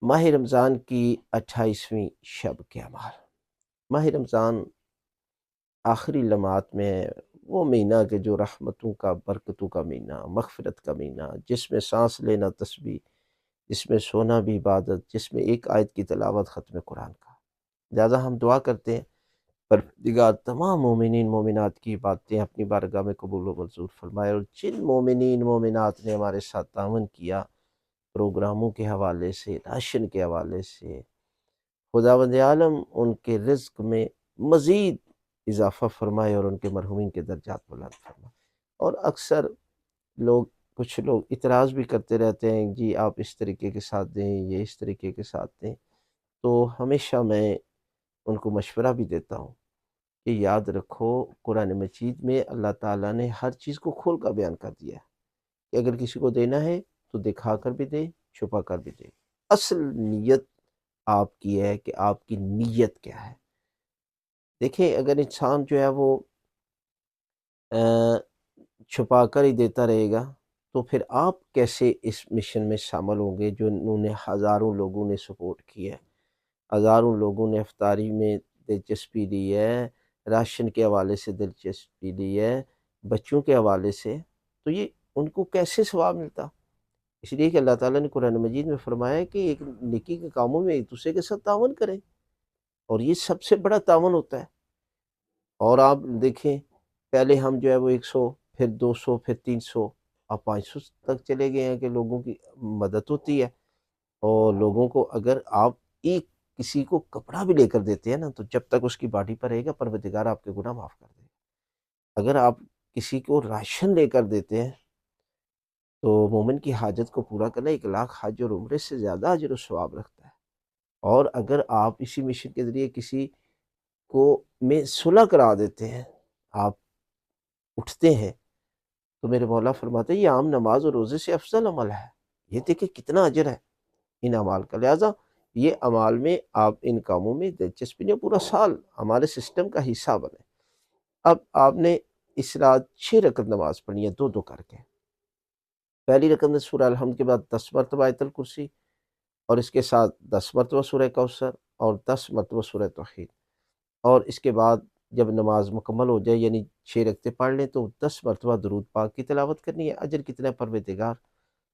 ماہ رمضان کی 28ویں شب کے اعمال۔ ماہ رمضان آخری لمحات میں ہے، وہ مہینہ کہ جو رحمتوں کا، برکتوں کا مہینہ، مغفرت کا مہینہ، جس میں سانس لینا تسبیح، جس میں سونا بھی عبادت، جس میں ایک آیت کی تلاوت ختم قرآن کا۔ لہٰذا ہم دعا کرتے ہیں پروردگار تمام مومنین مومنات کی باتیں اپنی بارگاہ میں قبول و منظور فرمائے، اور جن مومنین مومنات نے ہمارے ساتھ تعاون کیا پروگراموں کے حوالے سے، راشن کے حوالے سے، خداوند عالم ان کے رزق میں مزید اضافہ فرمائے اور ان کے مرحومین کے درجات بلند فرمائے۔ اور اکثر کچھ لوگ اعتراض بھی کرتے رہتے ہیں، جی آپ اس طریقے کے ساتھ دیں، یہ اس طریقے کے ساتھ دیں، تو ہمیشہ میں ان کو مشورہ بھی دیتا ہوں کہ یاد رکھو قرآن مجید میں اللہ تعالیٰ نے ہر چیز کو کھول کر بیان کر دیا ہے کہ اگر کسی کو دینا ہے تو دکھا کر بھی دے، چھپا کر بھی دے۔ اصل نیت آپ کی ہے کہ آپ کی نیت کیا ہے۔ دیکھیں اگر انسان جو ہے وہ چھپا کر ہی دیتا رہے گا تو پھر آپ کیسے اس مشن میں شامل ہوں گے جو انہوں نے ہزاروں لوگوں نے سپورٹ کی ہے، ہزاروں لوگوں نے افطاری میں دلچسپی لی ہے، راشن کے حوالے سے دلچسپی لی ہے، بچوں کے حوالے سے، تو یہ ان کو کیسے ثواب ملتا؟ اس لیے کہ اللہ تعالیٰ نے قرآن مجید میں فرمایا ہے کہ ایک نیکی کے کاموں میں ایک دوسرے کے ساتھ تعاون کریں، اور یہ سب سے بڑا تعاون ہوتا ہے۔ اور آپ دیکھیں پہلے ہم جو ہے وہ 100، پھر 200، پھر 300، اب 500 تک چلے گئے ہیں کہ لوگوں کی مدد ہوتی ہے۔ اور لوگوں کو اگر آپ ایک کسی کو کپڑا بھی لے کر دیتے ہیں نا، تو جب تک اس کی باڈی پر رہے گا پروردگار آپ کے گناہ معاف کر دے گا۔ اگر آپ کسی کو راشن لے کر دیتے ہیں تو مومن کی حاجت کو پورا کرنا 1,00,000 حج اور عمرے سے زیادہ اجر و ثواب رکھتا ہے۔ اور اگر آپ اسی مشن کے ذریعے کسی کو میں صلح کرا دیتے ہیں، آپ اٹھتے ہیں، تو میرے مولا فرماتے ہیں یہ عام نماز اور روزے سے افضل عمل ہے۔ یہ دیکھیں کتنا اجر ہے ان اعمال کا۔ لہٰذا یہ اعمال میں آپ ان کاموں میں دلچسپی نہیں، پورا سال ہمارے سسٹم کا حصہ بنے۔ اب آپ نے اس رات 6 رکعت نماز پڑھنی ہے، 2 کر کے۔ پہلی رکعت میں سورہ الحمد کے بعد 10 مرتبہ آیت الکرسی، اور اس کے ساتھ 10 مرتبہ سورہ کوثر، اور 10 مرتبہ سورہ توحید۔ اور اس کے بعد جب نماز مکمل ہو جائے، یعنی 6 رکعتیں پڑھ لیں، تو 10 مرتبہ درود پاک کی تلاوت کرنی ہے۔ اجر کتنا ہے؟ پروردگار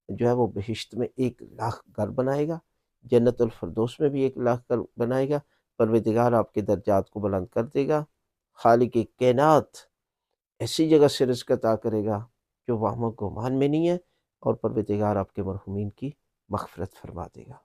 جو ہے وہ بہشت میں 1,00,000 گھر بنائے گا، جنت الفردوس میں بھی 1,00,000 گھر بنائے گا۔ پروردگار آپ کے درجات کو بلند کر دے گا۔ خالق کائنات ایسی جگہ سے رزق عطا کرے گا جو وہم و گمان میں نہیں ہے، اور پروردگار آپ کے مرحومین کی مغفرت فرما دے گا۔